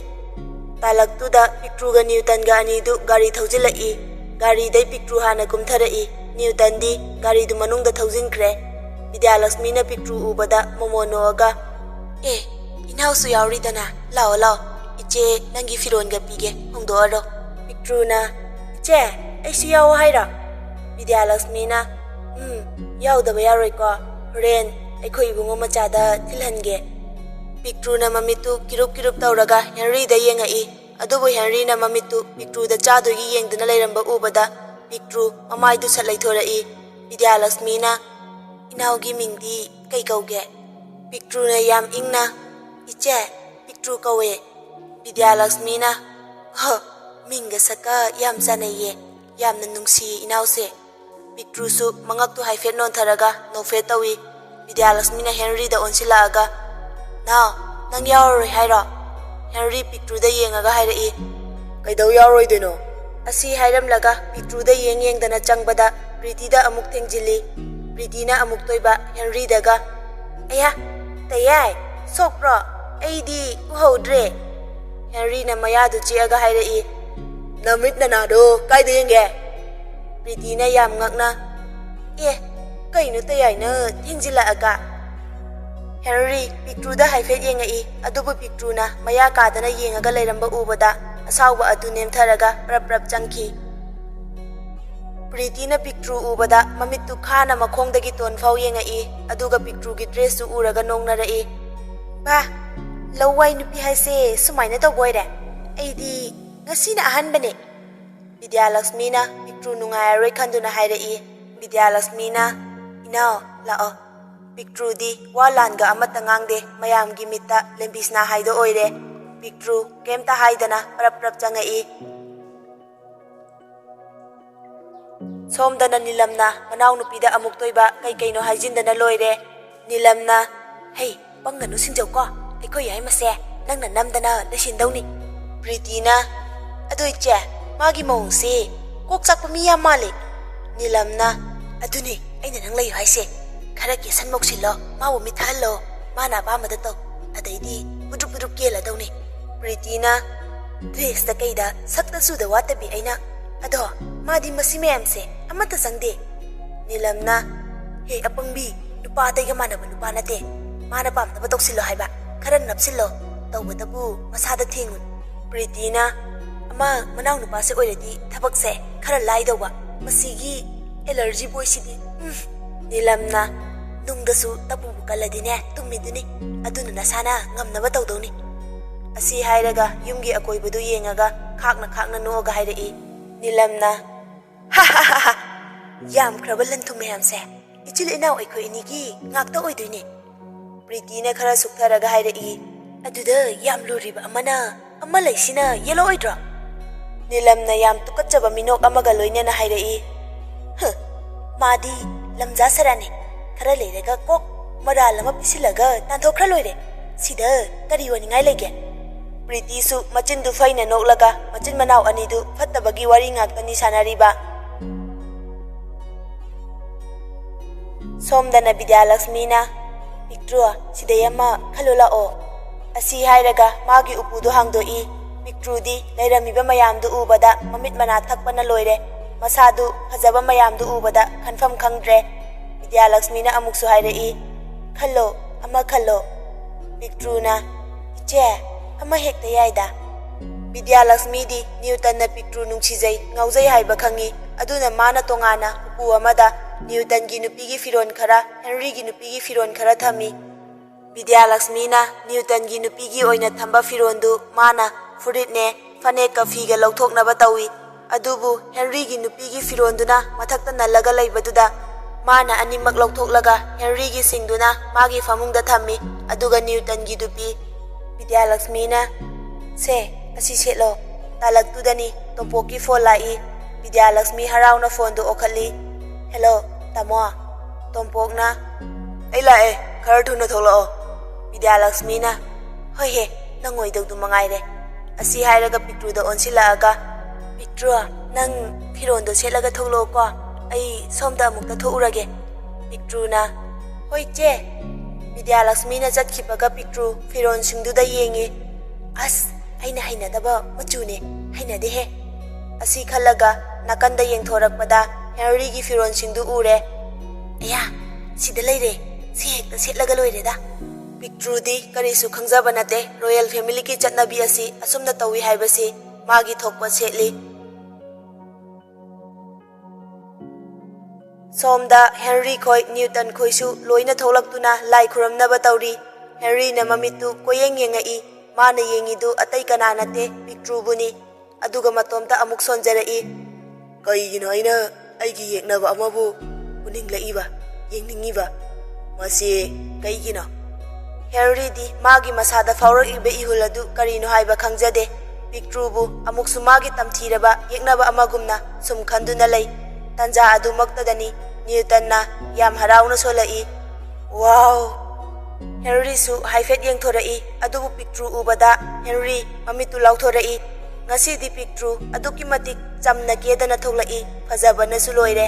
ꯇꯥꯂꯛꯇꯨꯗ ꯄꯤꯛꯇ꯭ꯔꯨꯒ ꯅ꯭ꯌꯨꯇꯟꯒ ꯑꯅꯤꯗꯨ ꯒꯥꯔꯤ ꯊꯧꯖꯤꯜꯂꯛꯏ꯫ ꯒꯥꯔꯤꯗꯩ ꯄꯤꯛꯇ꯭ꯔু ꯍꯥꯟꯅ ꯀꯨꯝꯊꯔꯛꯏ꯫ ꯅ꯭ꯌꯨꯇꯟꯗꯤ ꯒꯥꯔꯤꯗꯨ ꯃꯅꯨꯡꯗ ꯊꯧꯖꯤꯟꯈ꯭ꯔꯦ꯫ ꯕꯤꯗ꯭ꯌꯥꯂꯛꯁꯃꯤꯅ ꯄꯤꯛꯇ꯭ꯔꯨ ꯎꯕꯗ ꯃꯣꯃꯣꯟ ꯅꯣꯛꯑꯒ, ꯏꯅꯥꯎꯁꯨ ꯌꯥꯎꯔꯤꯗꯅ, ꯂꯥꯛꯑꯣ ꯂꯥꯛꯑꯣ, ꯏꯆꯦ ꯅꯪꯒꯤ ꯐꯤꯔꯣꯟꯒ ꯄꯤꯒꯦ, ꯍꯣꯡꯗꯣꯛꯑꯔꯣ꯫ ꯄꯤꯛꯇ꯭ꯔꯨꯅ, ꯏꯆꯦ, ꯑꯩꯁꯨ ꯌꯥꯎꯑꯣ ꯍꯥꯏꯔꯣ? ꯕꯤꯗ꯭ꯌꯥꯂꯛꯁꯃꯤꯅ, ꯌꯥꯎꯗꯕ ꯌꯥꯔꯣꯏꯀꯣ, ꯍꯣꯔꯦꯟ ꯑꯩꯈꯣꯏ ꯏꯕꯨꯡꯉꯣ ꯃꯆꯥꯗ ꯊꯤꯜꯍꯟꯒꯦ꯫ ꯄꯤꯛꯇ꯭ꯔꯨꯅ ꯃꯃꯤꯠꯇꯨ ꯀꯤꯔꯨꯞ ꯀꯤꯔꯨꯞ ꯇꯧꯔꯒ ꯍꯦꯟꯔꯤꯗ ꯌꯦꯡꯉꯛꯏ꯫ ꯑꯗꯨꯕꯨ ꯍꯦꯟꯔꯤꯅ ꯃꯃꯤꯠꯇꯨ ꯄꯤꯛꯇ꯭ꯔꯨꯗ ꯆꯥꯗꯣꯏꯒꯤ ꯌꯦꯡꯗꯨꯅ ꯂꯩꯔꯝꯕ ꯎꯕꯗ ꯄꯤꯛꯇ꯭ꯔꯨ ꯃꯃꯥꯏꯗꯨ ꯁꯠ ꯂꯩꯊꯣꯔꯛꯏ꯫ ꯕꯤꯗ꯭ꯌꯥꯂꯛꯁꯃꯤꯅ, ꯏꯅꯥꯎꯒꯤ ꯃꯤꯡꯗꯤ ꯀꯩ ꯀꯧꯒꯦ? ꯄꯤꯛꯇ꯭ꯔꯨꯅ ꯌꯥꯝ ꯏꯪꯅ, ꯏꯆꯦ, ꯄꯤꯛꯇ꯭ꯔꯨ ꯀꯧꯋꯦ꯫ ꯕꯤꯗ꯭ꯌꯥꯂꯛꯁꯃꯤꯅ, ꯃꯤꯡꯒ ꯁꯛꯀ ꯌꯥꯝ ꯆꯥꯟꯅꯩꯌꯦ, ꯌꯥꯝꯅ ꯅꯨꯡꯁꯤꯌꯦ ꯏꯅꯥꯎꯁꯦ꯫ ꯄꯤꯛꯇ꯭ꯔꯨꯁꯨ ꯃꯉꯛꯇꯨ ꯍꯥꯏꯐꯦꯠ ꯅꯣꯟꯊꯔꯒ ꯅꯣꯛꯐꯦꯠ ꯇꯧꯏ꯫ ꯕꯤꯗ꯭ꯌꯥꯂꯛꯁꯃꯤꯅ ꯍꯦꯟꯔꯤꯗ ꯑꯣꯟꯁꯤꯜꯂꯛꯑꯒ, ꯅꯥꯎ, ꯅꯪ ꯌꯥꯎꯔꯔꯣꯏ ꯍꯥꯏꯔꯣ? ꯍꯦꯟꯔꯤ ꯄꯤꯛꯇ꯭ꯔꯨꯗ ꯌꯦꯡꯉꯒ ꯍꯥꯏꯔꯛꯏ꯫ ꯀꯩꯗꯧ ꯌꯥꯎꯔꯣꯏꯗꯣꯏꯅꯣ? ꯑꯁꯤ ꯍꯥꯏꯔꯝꯂꯒ ꯄꯤꯛꯇ꯭ꯔꯨꯗ ꯌꯦꯡꯗꯅ ꯆꯪꯕꯗ ꯄ꯭ꯔꯤꯇꯤꯗ ꯑꯃꯨꯛ ꯊꯦꯡꯖꯤꯜꯂꯤ꯫ ꯄ꯭ꯔꯤꯇꯤꯅ ꯑꯃꯨꯛ ꯇꯣꯏꯕ ꯍꯦꯟꯔꯤꯗꯒ, ꯑꯌꯥ, ꯇꯌꯥꯏ, ꯁꯣꯛꯄ꯭ꯔꯣ? ꯑꯩꯗꯤ ꯎꯍꯧꯗ꯭ꯔꯦ꯫ ꯍꯦꯟꯔꯤꯅ ꯃꯌꯥꯗꯨ ꯆꯤꯛꯑꯒ ꯍꯥꯏꯔꯛꯏ, ꯅꯃꯤꯠ ꯅꯅꯥꯗꯣ ꯀꯥꯏꯗ ꯌꯦꯡꯒꯦ? ꯄ꯭ꯔꯤꯇꯤꯅ ꯌꯥꯝ ꯉꯛꯅ, ꯀꯩꯅꯣ ꯇꯌꯥꯏꯅ ꯊꯦꯡꯖꯤꯜꯂꯛꯑꯒ? ꯍꯦꯟꯔꯤ ꯄꯤꯛꯇ꯭ꯔꯨꯗ ꯍꯥꯏꯐꯦꯠ ꯌꯦꯡꯉꯛꯏ꯫ ꯑꯗꯨꯕꯨ ꯄꯤꯛꯇ꯭ꯔꯨꯅ ꯃꯌꯥ ꯀꯥꯗꯅ ꯌꯦꯡꯉꯒ ꯂꯩꯔꯝꯕ ꯎꯕꯗ ꯑꯁꯥꯎꯕ ꯑꯗꯨ ꯅꯦꯝꯊꯔꯒ ꯄ꯭ꯔꯞ ꯄ꯭ꯔꯞ ꯆꯪꯈꯤ꯫ ꯄ꯭ꯔꯤꯇꯤꯅ ꯄꯤꯛꯇ꯭ꯔꯨ ꯎꯕꯗ ꯃꯃꯤꯠꯇꯨ ꯈꯥꯅ ꯃꯈꯣꯡꯗꯒꯤ ꯇꯣꯟꯐꯥꯎ ꯌꯦꯡꯉꯛꯏ꯫ ꯑꯗꯨꯒ ꯄꯤꯛꯇ꯭ꯔꯨꯒꯤ ꯗ꯭ꯔꯦꯁꯇꯨ ꯎꯔꯒ ꯅꯣꯡꯅꯔꯛꯏ꯫ ꯕꯥ, ꯂꯧꯋꯥꯏ ꯅꯨꯄꯤ ꯍꯥꯏꯁꯦ ꯁꯨꯃꯥꯏꯅ ꯇꯧꯕ ꯑꯣꯏꯔꯦ? ꯑꯩꯗꯤ ꯉꯁꯤꯅ ꯑꯍꯥꯟꯕꯅꯦ꯫ ꯕꯤꯗ꯭ꯌꯥꯂꯛꯁꯃꯤꯅ ꯄꯤꯛꯇ꯭ꯔꯨ ꯅꯨꯡꯉꯥꯏꯔꯔꯣꯏ ꯈꯟꯗꯨꯅ ꯍꯥꯏꯔꯛꯏ꯫ ꯕꯤꯗ꯭ꯌꯥꯂꯛꯁꯃꯤꯅ, ꯏꯅꯥꯎ, ꯂꯥꯛꯑꯣ꯫ ꯄꯤꯛꯇ꯭ꯔꯨꯗꯤ ꯋꯥ ꯂꯥꯟꯒ ꯑꯃꯠꯇ ꯉꯥꯡꯗꯦ꯫ ꯃꯌꯥꯝꯒꯤ ꯃꯤꯠꯇ ꯂꯦꯝꯕꯤꯁꯅꯥ ꯍꯥꯏꯗꯣ ꯑꯣꯏꯔꯦ꯫ ꯄꯤꯛꯇ꯭ꯔꯨ ꯀꯩꯝꯇ ꯍꯥꯏꯗꯅ ꯄ꯭ꯔꯞ ꯄ꯭ꯔꯞ ꯆꯪꯉꯛꯏ꯫ ꯁꯣꯝꯗꯅ ꯅꯤꯂꯝꯅ ꯃꯅꯥꯎꯅꯨꯄꯤꯗ ꯑꯃꯨꯛ ꯇꯣꯏꯕ ꯀꯩꯀꯩꯅꯣ ꯍꯥꯏꯖꯤꯟꯗꯅ ꯂꯣꯏꯔꯦ꯫ ꯅꯤꯂꯝꯅ, ꯍꯩ, ꯄꯪꯒꯅꯨ ꯁꯤꯡꯖꯧꯀꯣ, ꯑꯩꯈꯣꯏ ꯌꯥꯏꯃꯁꯦ ꯅꯪꯅ ꯅꯝꯗꯅ ꯂꯩꯁꯤꯟꯗꯧꯅꯤ꯫ ꯄ꯭ꯔꯤꯇꯤꯅ, ꯑꯗꯨ ꯏꯆꯦ, ꯃꯥꯒꯤ ꯃꯑꯣꯡꯁꯦ ꯀꯣꯛ ꯆꯥꯛꯄ ꯃꯤ ꯌꯥꯝ ꯃꯥꯜꯂꯤ꯫ ꯅꯤꯂꯝꯅ, ꯑꯗꯨꯅꯤ ꯑꯩꯅ ꯅꯪ ꯂꯩꯌꯨ ꯍꯥꯏꯁꯦ, ꯈꯔ ꯀꯦꯁꯟ ꯃꯧꯁꯤꯜꯂꯣ, ꯃꯥꯕꯨ ꯃꯤꯊꯍꯜꯂꯣ, ꯃꯥꯅ ꯑꯄꯥꯝꯕꯗ ꯇꯧ, ꯑꯗꯩꯗꯤ ꯄꯨꯗ꯭ꯔꯨꯞ ꯄꯨꯗ꯭ꯔꯨꯞ ꯀꯦꯜꯂꯗꯧꯅꯤ꯫ ꯄ꯭ꯔꯤꯇꯤꯅ, ꯗ꯭ꯔꯦꯁꯇ ꯀꯩꯗ ꯁꯛꯇ ꯆꯨꯗ ꯋꯥꯠꯇꯕꯤ ꯑꯩꯅ, ꯑꯗꯣ ꯃꯥꯗꯤ ꯃꯁꯤ ꯃꯌꯥꯝꯁꯦ ꯑꯃꯠꯇ ꯆꯪꯗꯦ꯫ ꯅꯤꯂꯝꯅ, ꯍꯦ ꯑꯄꯪꯕꯤ, ꯅꯨꯄꯥ ꯑꯇꯩꯒ ꯃꯥꯟꯅꯕ ꯅꯨꯄꯥ ꯅꯠꯇꯦ, ꯃꯥꯅ ꯄꯥꯝꯅꯕ ꯇꯧꯁꯤꯜꯂꯣ ꯍꯥꯏꯕ, ꯈꯔ ꯅꯞꯁꯤꯜꯂꯣ, ꯇꯧꯕꯇꯕꯨ ꯃꯁꯥꯗ ꯊꯦꯡꯉꯨ꯫ ꯄ꯭ꯔꯤꯇꯤꯅ, ꯃꯅꯥꯎ ꯅꯨꯄꯥꯁꯦ ꯑꯣꯏꯔꯗꯤ ꯊꯕꯛꯁꯦ ꯈꯔ ꯂꯥꯏꯗꯧꯕ, ꯃꯁꯤꯒꯤ ꯑꯦꯂꯔꯖꯤ ꯕꯣꯏꯁꯤꯗꯤ꯫ ꯅꯤꯂꯝꯅ, ꯅꯨꯡꯗꯁꯨ ꯇꯞꯄꯨꯕꯨ ꯀꯜꯂꯗꯤꯅꯦ ꯇꯨꯝꯃꯤꯗꯨꯅꯤ, ꯑꯗꯨꯅ ꯅꯁꯥꯅ ꯉꯝꯅꯕ ꯇꯧꯗꯧꯅꯤ꯫ ꯑꯁꯤ ꯍꯥꯏꯔꯒ ꯌꯨꯝꯒꯤ ꯑꯀꯣꯏꯕꯗꯨ ꯌꯦꯡꯉꯒ ꯈꯥꯛꯅ ꯈꯥꯛꯅ ꯅꯣꯛꯑꯒ ꯍꯥꯏꯔꯛꯏ꯫ ꯅꯤꯂꯝꯅ, ꯌꯥꯝꯈ꯭ꯔꯕ ꯂꯟ ꯊꯨꯝ ꯃꯌꯥꯝꯁꯦ ichil inaw aykhoy inigi ngakta oidoine. Priti na khara suktaraga hairei. Aduda yam luriba amana amma laisina yelo oidra. Nilam na yam tukatchaba minok amaga loina na hairei. Madi lamja sarane khara leiraga kok maral ama pisilaga tanthokra loire. Sida kari waningai lege. Priti su machin du faina noklaga machin manaw anidu fattabagi wari ngaktani sanariba. Somdana Vidyalakshmi na Pictrua sidayama khalola o asi hairaga magi upudu hangdoi. Pictrudi leiramiba mayamdu ubada mamit mana thakpana loire. Masadu fajaba mayamdu ubada khanfam khangdre. Vidyalakshmi na amuksu hairei. Khallo ama khallo. Pictruna iche ama hekta yaida. Vidyalakshmi di Newton na Pictru nungchizai ngauzai haiba khangi. Aduna mana tongana upu amada Newton gi nupigi firon khara Henry gi nupigi firon khara thami. Vidyalakshmi na Newton gi nupigi oina thamba firondu mana furitne fanek ka figa lauthoknaba tawi. Adubu Henry gi nupigi fironduna mathakta nalaga laibaduda mana animak lauthoklaga Henry gi singduna magi famungda thami. Aduga Newton gi dupi Vidyalakshmi na se asi selo talaktudani tompoki phone lai. Vidyalakshmi harauna phone du okhali. Hello tamo tompok na ai lae khara thuna tholao. Vidyalakshmi na hoi he nangoi dau du mangai re. Asi hairaga Pictru da onsilaaga Pictru nang firon do selaga tholo ko ai somda amukta thourage. Pictru na hoi che. Vidyalakshmi na jatkhipaga Pictru firon singdu da yengi. As aina haina daba machune haina de he. Asi khalaga nakanda yengthorakpada Henry gi firon singdu ure. Aya sida leire si hekta setlaga loire da. Pictru di karisu khangjaba nate royal family ki chatnabi asi asumna tawi haibasi magi thokpa setli. Somda Henry khoi Newton khoi su loina tholaktuna lai khuramnaba tawri. Henry na mamitu koyeng yengai mana yengidu atai kana nate Pictru buni. Aduga matomta amuk sonjarai. Kaigino aina aigi yeknaba amabu uninglaiba yengningiba masi kaigino. Henry di magi masada faurakibe ihuladu karino haiba khangjade. Pictru bu amuk sumagi tamthiraba yeknaba amagumna sum khanduna lay. Tanja adu maktadani Newton na yam harauna solai. Wow! Henry su haifet yengthorai. Adubu Pictru ubada Henry mamitu lauthorai. Ngasi di Pictru aduki matik chamna kedana tholai fajabana su loire.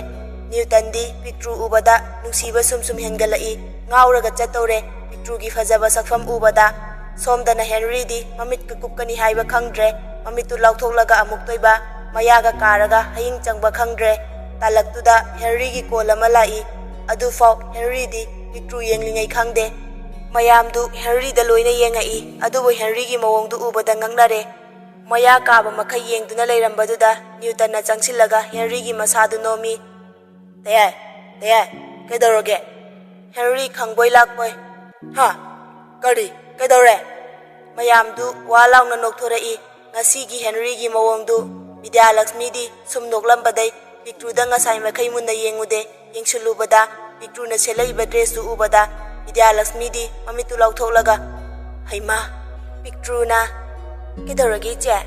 Newton di Pictru ubada nungsiba sum hengalai ngauraga chatore. Pictru gi fajaba sakfam ubada somdana Henry di mamit ka kupkani haiba khangdre. Mamitu lauthoklaga amuk toiba mayaga karaga haying changba khangdre. Talaktuda Henry gi kolama lai. Adu fau Henry di Pictru yenglingai khangde. Mayamdu Henry da loina yengai. Adubu Henry gi mawongdu ubada ngangnare. Maya kaba makai yengduna leirambaduda Newton na changsilaga Henry gi masadu nomi. Tayai kaidoroge. Henry khangboi lakboi. Ha kari kaidore. Mayamdu walauna nokthorai. Ngasi gi Henry gi mawongdu Vidyalakshmi di sum noklambadai. Pictru da ngasai makai munna yengude yengsulubada Pictru na selaiba dress du ubada Vidyalakshmi di mamitu lauthoklaga haima Pictru na kidoragi che.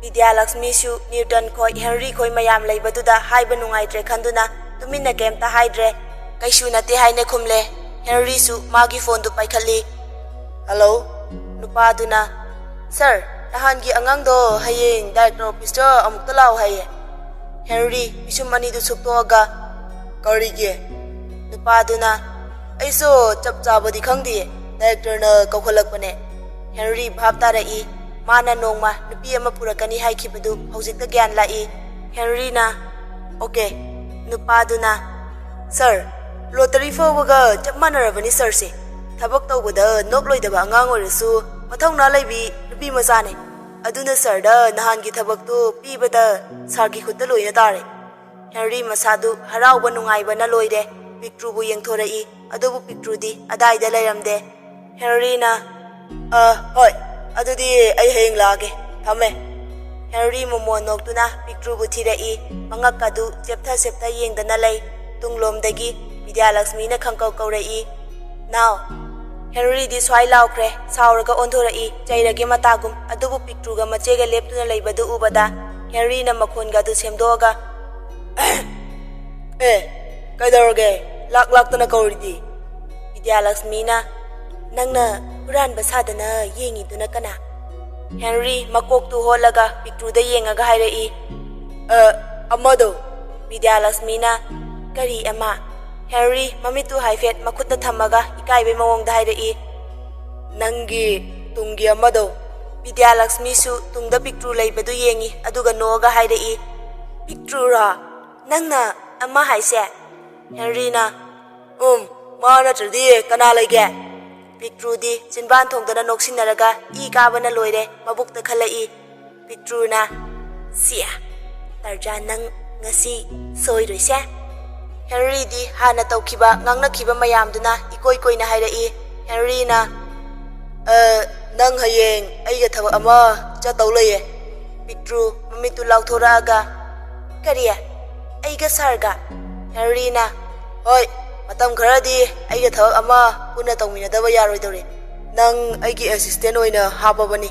Vidyalakshmi su Newton khoi Henry khoi mayam leibaduda haiba nungaitre khanduna tuminna kemta haidre. Kaisu nate haine khumle. Henry su magi phone du paikhali. Hello nupa duna sir nahan gi angang do hayeng director office amukta law haye. Henry bisum ani du suktoga karige nupa duna aiso chap chabadi khangdi director na kokholakpane. Henry bhab tarai mana nongma nupi ama purakani haikibadu hojikta gyan lai. Henry na okay nupa duna sir lottery fowaga chap manarabani sir se thabak tawbada nokloidaba angang oirasu mathongna laibi nupi masane. Aduna sir da nahan gi thabak tu pibada sar gi khutta loina tare. Henry masadu harauba nungaiba na loide. Pictru bu yengthorai. Adubu Pictru di adai da lairamde. Henry na hoi adudi ai heng lage thame. Henry momo noktuna Pictru bu thirai. Mangak kadu cheptha septha yengdana lai. Tunglomdagi Vidyalakshmina khangkau kaurei. Now, Henry di swai laukre, sauraga onthorei, jairage matagum, adubu Pictruga machega leptuna leibadu ubada, Henry na makhonga du semdoga. Kaidaroge, lak-laktana kauridi. Vidyalakshmina, nangna huran basadana yengi duna kana. Henry makok tu holaga Pictruda yengaga hairei. Amado. Vidyalakshmina, kari ama. Henry mamitu haifet makutta thamaga ikaibe mawongda hairei. Nangi tungi amado. Vidyalakshmi su tungda Pictru leibadu yengi aduga noga hairei. Pictru ra, nangna ama haise. Henry na, mana tradi kana lege. Pictru di sinban thongdana noksinaraga I kabana loire mabukta khalai. Pictru na, siya. Tarja nang ngasi soiroise. Henry di hana taukiba ngangna kiba mayamduna ikoi-koi na hairei. Henry na, nang hayeng aiga thaba ama cha tawlaye. Pictru mamitu lauthoraga. Kariya, aiga sarga. Henry na, hoi, matam kharadi aiga thaba ama puna tawminadaba yaroidore. Nang aigi assistant oina hapabani.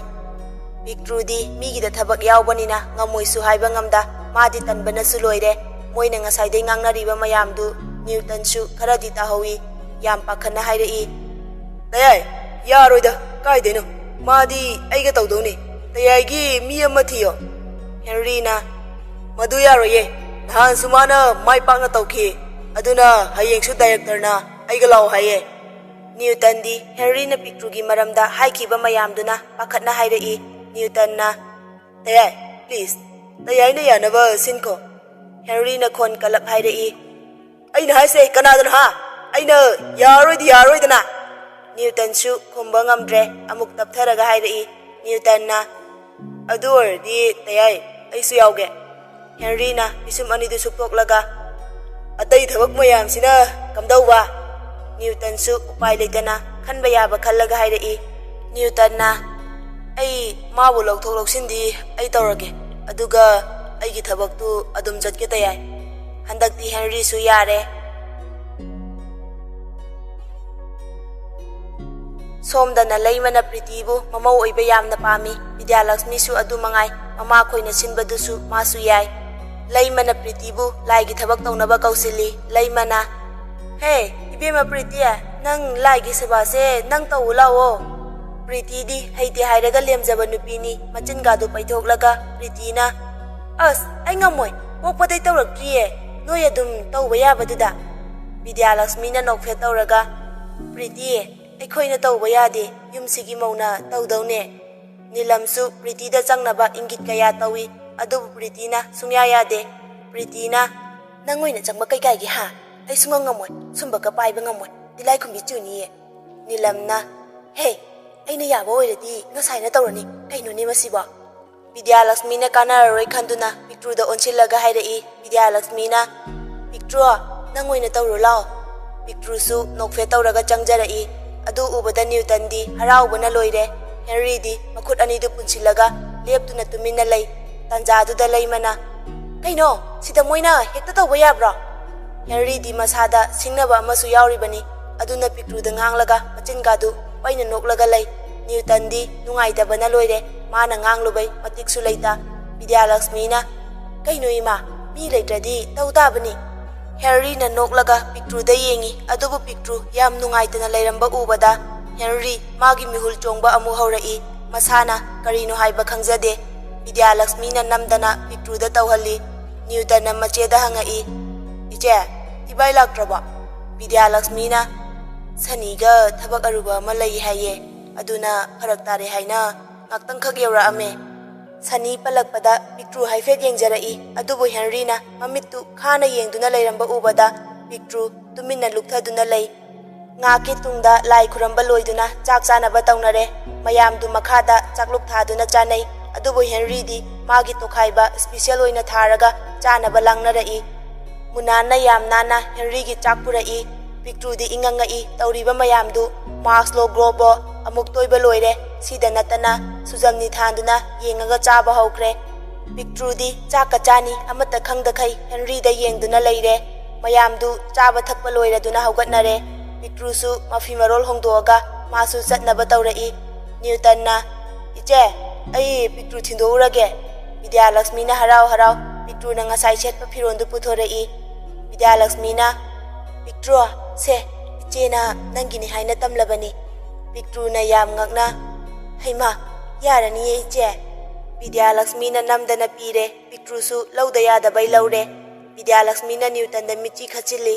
Pictru di migida thabak yawbanina ngamoisu haiba ngamda madi tanbana su loire. Moina ngasaidai ngangnariba mayamdu Newton su kharadi tahawi yam pakhana hairei. Tayai yaroida kaideno madi aiga tawdone. Tayai mi ama thiyo. Henry na, madu yaroye. Nahan sumana mai pakna tawki. Aduna hayeng su director na aiga law haye. Newton di Henry na Pictru gi maramda haikiba mayamduna pakhatna hairei. Newton na, tayai please tayai na yanaba sinko. Henry na kon kalap hairei. Aina haise kanadana ha. Aina yaroidana. Newton su khumba ngamdre amuk taptharaga hairei. Newton na, adu ordi tayai aisu yawge. Henry na bisum anidu suktoklaga. Atai thabak mayam sina kamdauba. Newton su upai leitana khanba yaba khallaga hairei. Newton na, ai mabu lauthok lausindi ai tawrage. Aduga aigi thabak tu adum jatke tayai. Handakti Henry su yare. Somdana leimana Pritibu mamau oiba yamna pami. Vidyalakshmi su adu mangai mama khoina sinbadu su masu yai. Leimana Pritibu laigi thabak tawnaba kausili. Leimana, hey ibema Pritiya nang laigi seba se nang tawu lawo. Priti di haiti hairaga lemjaba nupini machin gadu paithoklaga. Priti na, ai ngamoy pokpaday tawraktriye noy adum tawba yabaduda. Vidyalakshmi na nokphet tawraga. Priti aikhoina tawba yade yumsigi mauna tawdawne. Nilam su Priti da changnaba ingit kaya tawi adubu Priti na sungya yade. Priti na, nangoyna changba kai ha. Ai sunga ngamoy sumba ka paiba ngamoy dilai khumbi chuniye. Nilam na, hey aina yaba oiradi ngasaina tawrani kainone masiba. Vidyalakshmi na kanararoi khanduna Pictru da onchillaga hairei. Vidyalakshmi na, Pictru nangoyna tawro lao. Pictru su nokphet tawraga changjarei. Adu ubada Newton di haraubana loire. Henry di makhut anidu punchillaga leptuna tumina lei. Tanjaduda leimana, kaino sida moina hekta tawba yabra. Henry di masada singnaba amasu yauribani. Aduna Pictru da nganglaga machingadu paina noklaga lei. Newton di nungaitabana loire. Mana nganglubai matiksu leita. Vidyalakshmi na, kaino ima mi leitradi tawdabani. Henry na noklaga Pictru da yengi adubu Pictru yam nungaitana leiramba ubada. Henry magi mihul chongba amu haurei. Masana karino haiba khangjade. Vidyalakshmi na namdana Pictru da tawhalli. Newton na macheda hangai. Iche ibai laktraba. Vidyalakshmi na, saniga thabak aruba ma lei haye. Aduna pharak tare haina ngaktang khak yaurame. Sani palakpada Pictru haifet yengjarai. Adubu Henry na mamittu khana yengduna leiramba ubada Pictru tuminna lukthaduna lei. Ngaki tungda lai khuramba loiduna chak chanaba tawnare. Mayamdu makhada chakluk thaduna chanai. Adubu Henry di magi tokhaiba special oina tharaga chanaba langnarai. Munana yam nana Henry gi chak purai. Pictru di ingangai tawriba mayamdu mask lo grobo amuk toiba loire. Sida natana sujamni thanduna yengaga chaba hawkre. Pictru di chaka chani amata khangda khai Henry da yengduna leire. ꯃꯌꯥꯝꯗꯨ ꯆꯥꯕ ꯊꯛꯄ ꯂꯣꯏꯔꯗꯨꯅ ꯍꯧꯒꯠꯅꯔꯦ꯫ ꯄꯤꯛꯇ꯭ꯔꯨꯁꯨ ꯃꯐꯤ ꯃꯔꯣꯜ ꯍꯣꯡꯗꯣꯛꯑꯒ ꯃꯥꯁꯨ ꯆꯠꯅꯕ ꯇꯧꯔꯛꯏ꯫ ꯅ꯭ꯌꯨꯇꯟꯅ "ꯏꯆꯦ, ꯑꯩ ꯄꯤꯛꯇ꯭ꯔꯨ ꯊꯤꯟꯗꯣꯛꯎꯔꯒꯦ"꯫ ꯕꯤꯗ꯭ꯌꯥꯂꯛꯁꯃꯤꯅ ꯍꯔꯥꯎ ꯍꯔꯥꯎ ꯄꯤꯛꯇ꯭ꯔꯨꯅ ꯉꯁꯥꯏ ꯁꯦꯠꯄ ꯐꯤꯔꯣꯜꯗꯨ ꯄꯨꯊꯣꯔꯛꯏ꯫ ꯕꯤꯗ꯭ꯌꯥꯂꯛꯁꯃꯤꯅ "ꯄꯤꯛꯇ꯭ꯔꯨ, ꯁꯦ, ꯏꯆꯦꯅ ꯅꯪꯒꯤꯅꯤ ꯍꯥꯏꯅ ꯇꯝꯂꯕꯅꯤ"꯫ ꯄꯤꯛꯇ꯭ꯔꯨꯅ ꯌꯥꯝ ꯉꯛꯅ "ꯍꯩꯃꯥ, ꯌꯥꯔꯅꯤꯌꯦ ꯏꯆꯦ"꯫ ꯕꯤꯗ꯭ꯌꯥꯂꯛꯁꯃꯤꯅ ꯅꯝꯗꯅ ꯄꯤꯔꯦ꯫ ꯄꯤꯛꯇ꯭ꯔꯨꯁꯨ ꯂꯧꯗ ꯌꯥꯗꯕꯩ ꯂꯧꯔꯦ꯫ ꯕꯤꯗ꯭ꯌꯥꯂꯛꯁꯃꯤꯅ ꯅ꯭ꯌꯨꯇꯟꯗ ꯃꯤꯠꯆꯤ ꯈꯠꯆꯤꯜꯂꯤ꯫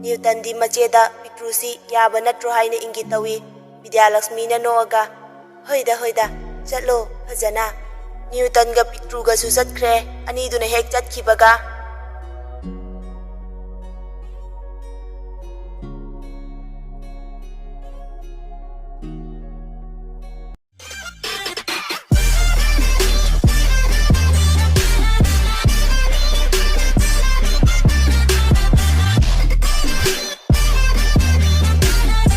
ꯅ꯭ꯌꯨꯇꯟꯗꯤ ꯃꯆꯦꯗ ꯄꯤꯛꯇ꯭ꯔꯨꯁꯤ ꯌꯥꯕ ꯅꯠꯇ꯭ꯔꯣ ꯍꯥꯏꯅ ꯏꯪꯒꯤꯠ ꯇꯧꯏ꯫ ꯕꯤꯗ꯭ꯌꯥꯂꯛꯁꯃꯤꯅ ꯅꯣꯛꯑꯒ "ꯍꯣꯏꯗ ꯍꯣꯏꯗ, ꯆꯠꯂꯣ ꯐꯖꯅ"꯫ ꯅ꯭ꯌꯨꯇꯟꯒ ꯄꯤꯛꯇ꯭ꯔꯨꯒꯁꯨ ꯆꯠꯈ꯭ꯔꯦ꯫ ꯑꯅꯤꯗꯨꯅ ꯍꯦꯛ ꯆꯠꯈꯤꯕꯒ